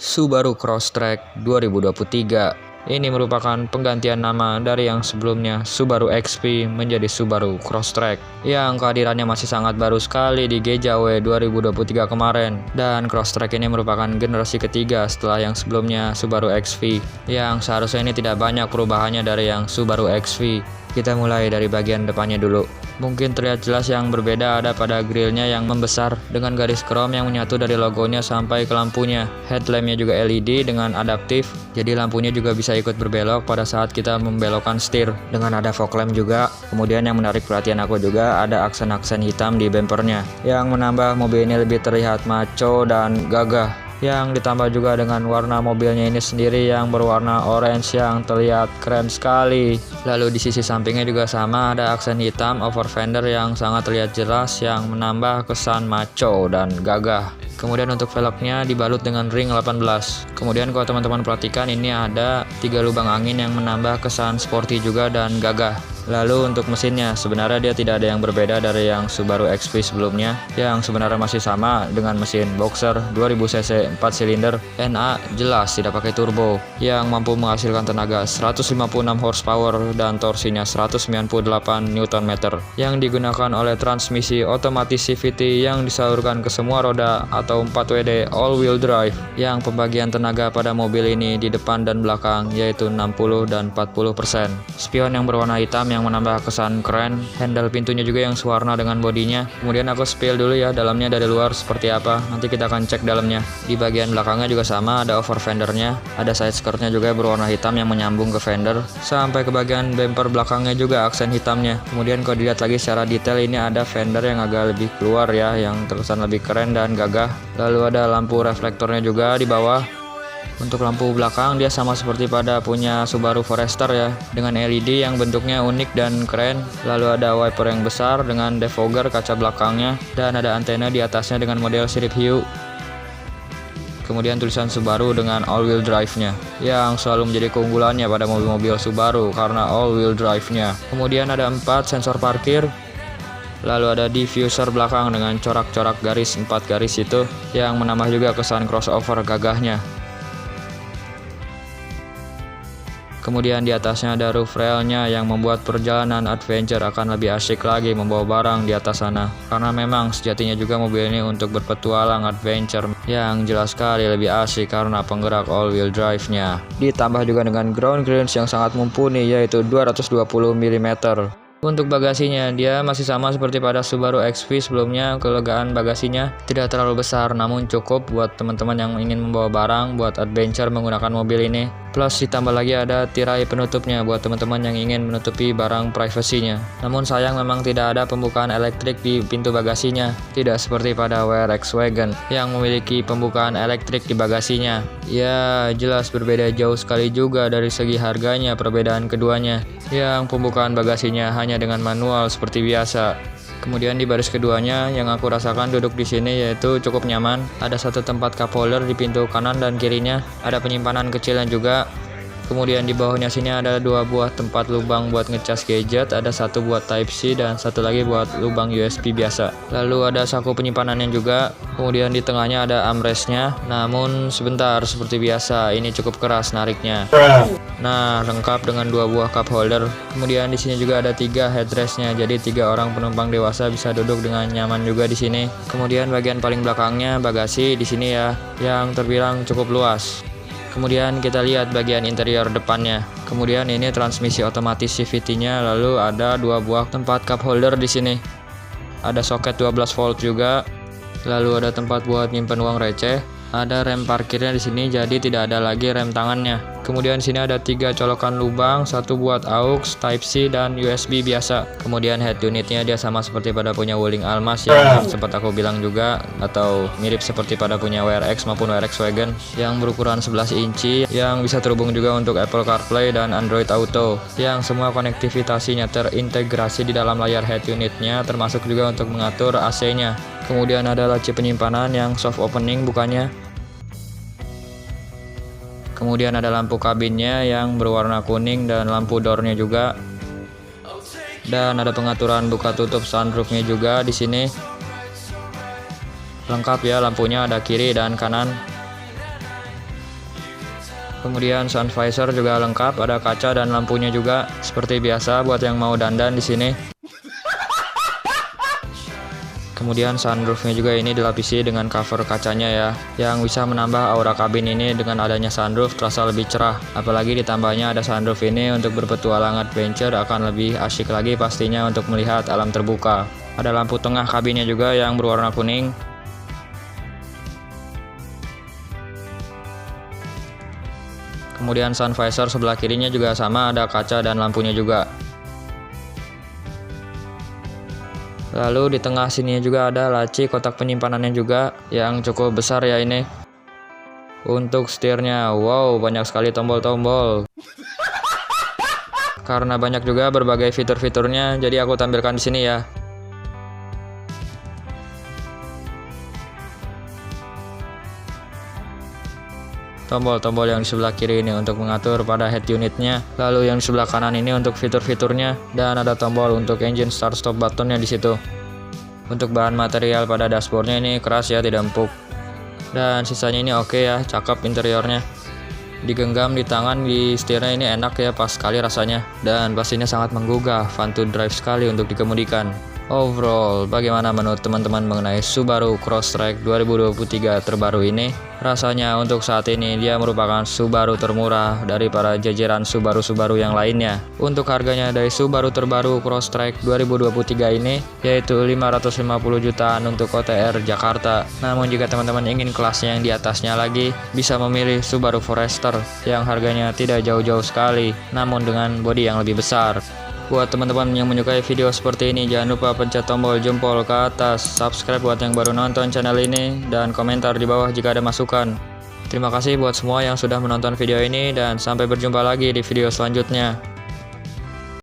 Subaru Crosstrek 2023. Ini merupakan penggantian nama dari yang sebelumnya Subaru XP menjadi Subaru Crosstrek, yang kehadirannya masih sangat baru sekali di GJW 2023 kemarin. Dan Crosstrek ini merupakan generasi ketiga setelah yang sebelumnya Subaru XV, yang seharusnya ini tidak banyak perubahannya dari yang Subaru XV. Kita mulai dari bagian depannya dulu. Mungkin terlihat jelas yang berbeda ada pada grillnya yang membesar dengan garis krom yang menyatu dari logonya sampai ke lampunya. Headlampnya juga LED dengan adaptif, jadi lampunya juga bisa ikut berbelok pada saat kita membelokkan setir. Dengan ada fog lamp juga. Kemudian yang menarik perhatian aku juga ada aksen-aksen hitam di bumpernya, yang menambah mobil ini lebih terlihat maco dan gagah. Yang ditambah juga dengan warna mobilnya ini sendiri yang berwarna orange yang terlihat keren sekali. Lalu di sisi sampingnya juga sama, ada aksen hitam over fender yang sangat terlihat jelas yang menambah kesan maco dan gagah. Kemudian untuk velgnya dibalut dengan ring 18. Kemudian kalau teman-teman perhatikan, ini ada 3 lubang angin yang menambah kesan sporty juga dan gagah. Lalu untuk mesinnya, sebenarnya dia tidak ada yang berbeda dari yang Subaru XV sebelumnya, yang sebenarnya masih sama dengan mesin boxer 2000cc 4 silinder NA, jelas tidak pakai turbo, yang mampu menghasilkan tenaga 156 horsepower dan torsinya 198 Nm, yang digunakan oleh transmisi otomatis CVT yang disalurkan ke semua roda atau 4WD all-wheel drive, yang pembagian tenaga pada mobil ini di depan dan belakang yaitu 60 dan 40%. Spion yang berwarna hitam yang menambah kesan keren, handle pintunya juga yang sewarna dengan bodinya. Kemudian aku spill dulu ya dalamnya dari luar seperti apa, nanti kita akan cek dalamnya. Di bagian belakangnya juga sama, ada over fendernya, ada side skirtnya juga berwarna hitam yang menyambung ke fender, sampai ke bagian bumper belakangnya juga aksen hitamnya. Kemudian kalau dilihat lagi secara detail, ini ada fender yang agak lebih keluar ya, yang terkesan lebih keren dan gagah. Lalu ada lampu reflektornya juga di bawah. Untuk lampu belakang dia sama seperti pada punya Subaru Forester ya, dengan LED yang bentuknya unik dan keren. Lalu ada wiper yang besar dengan defogger kaca belakangnya, dan ada antena di atasnya dengan model sirip hiu. Kemudian tulisan Subaru dengan all-wheel drive-nya, yang selalu menjadi keunggulannya pada mobil-mobil Subaru karena all-wheel drive-nya. Kemudian ada 4 sensor parkir. Lalu ada diffuser belakang dengan corak-corak garis 4 garis itu, yang menambah juga kesan crossover gagahnya. Kemudian di atasnya ada roof railnya yang membuat perjalanan adventure akan lebih asyik lagi membawa barang di atas sana. Karena memang sejatinya juga mobil ini untuk berpetualang adventure, yang jelas sekali lebih asyik karena penggerak all-wheel drive-nya. Ditambah juga dengan ground clearance yang sangat mumpuni yaitu 220 mm. Untuk bagasinya, dia masih sama seperti pada Subaru XV sebelumnya. Kelegaan bagasinya tidak terlalu besar, namun cukup buat teman-teman yang ingin membawa barang buat adventure menggunakan mobil ini. Plus ditambah lagi ada tirai penutupnya buat teman-teman yang ingin menutupi barang privasinya. Namun sayang memang tidak ada pembukaan elektrik di pintu bagasinya, tidak seperti pada WRX Wagon yang memiliki pembukaan elektrik di bagasinya. Ya, jelas berbeda jauh sekali juga dari segi harganya perbedaan keduanya, yang pembukaan bagasinya hanya dengan manual seperti biasa. Kemudian di baris keduanya yang aku rasakan duduk di sini yaitu cukup nyaman. Ada satu tempat cup holder di pintu kanan dan kirinya, ada penyimpanan kecilnya juga. Kemudian di bawahnya sini ada 2 buah tempat lubang buat ngecas gadget, ada 1 buat Type-C dan 1 lagi buat lubang USB biasa. Lalu ada saku penyimpanannya juga. Kemudian di tengahnya ada armrestnya, namun sebentar seperti biasa ini cukup keras nariknya. Nah, lengkap dengan 2 buah cup holder. Kemudian di sini juga ada 3 headrestnya, jadi 3 orang penumpang dewasa bisa duduk dengan nyaman juga di sini. Kemudian bagian paling belakangnya bagasi di sini ya, yang terbilang cukup luas. Kemudian kita lihat bagian interior depannya. Kemudian ini transmisi otomatis CVT-nya, lalu ada 2 buah tempat cup holder di sini. Ada soket 12 volt juga. Lalu ada tempat buat nyimpen uang receh. Ada rem parkirnya di sini, jadi tidak ada lagi rem tangannya. Kemudian di sini ada 3 colokan lubang, 1 buat aux, Type-C dan USB biasa. Kemudian head unitnya dia sama seperti pada punya Wuling Almas yang sempat aku bilang juga, atau mirip seperti pada punya WRX maupun WRX Wagon, yang berukuran 11 inci, yang bisa terhubung juga untuk Apple CarPlay dan Android Auto, yang semua konektivitasnya terintegrasi di dalam layar head unitnya, termasuk juga untuk mengatur AC-nya. Kemudian ada laci penyimpanan yang soft opening bukannya. Kemudian ada lampu kabinnya yang berwarna kuning dan lampu door-nya juga. Dan ada pengaturan buka tutup sunroof-nya juga di sini. Lengkap ya, lampunya ada kiri dan kanan. Kemudian sun visor juga lengkap, ada kaca dan lampunya juga seperti biasa buat yang mau dandan di sini. Kemudian sunroofnya juga ini dilapisi dengan cover kacanya ya, yang bisa menambah aura kabin ini. Dengan adanya sunroof terasa lebih cerah, apalagi ditambahnya ada sunroof ini untuk berpetualang adventure akan lebih asyik lagi pastinya untuk melihat alam terbuka. Ada lampu tengah kabinnya juga yang berwarna kuning. Kemudian sun visor sebelah kirinya juga sama, ada kaca dan lampunya juga. Lalu di tengah sini juga ada laci kotak penyimpanannya juga yang cukup besar ya ini. Untuk setirnya, wow, banyak sekali tombol-tombol. Karena banyak juga berbagai fitur-fiturnya, jadi aku tampilkan di sini ya. Tombol-tombol yang di sebelah kiri ini untuk mengatur pada head unitnya, lalu yang di sebelah kanan ini untuk fitur-fiturnya, dan ada tombol untuk engine start stop buttonnya di situ. Untuk bahan material pada dashboardnya ini keras ya, tidak empuk. Dan sisanya ini oke ya, cakep interiornya. Digenggam di tangan, di setirnya ini enak ya, pas sekali rasanya, dan pastinya sangat menggugah, fun to drive sekali untuk dikemudikan. Overall, bagaimana menurut teman-teman mengenai Subaru Crosstrek 2023 terbaru ini? Rasanya untuk saat ini dia merupakan Subaru termurah dari para jajaran Subaru-Subaru yang lainnya. Untuk harganya dari Subaru terbaru Crosstrek 2023 ini yaitu 550 jutaan untuk OTR Jakarta. Namun jika teman-teman ingin kelasnya yang di atasnya lagi, bisa memilih Subaru Forester yang harganya tidak jauh-jauh sekali, namun dengan bodi yang lebih besar. Buat teman-teman yang menyukai video seperti ini, jangan lupa pencet tombol jempol ke atas, subscribe buat yang baru nonton channel ini, dan komentar di bawah jika ada masukan. Terima kasih buat semua yang sudah menonton video ini, dan sampai berjumpa lagi di video selanjutnya.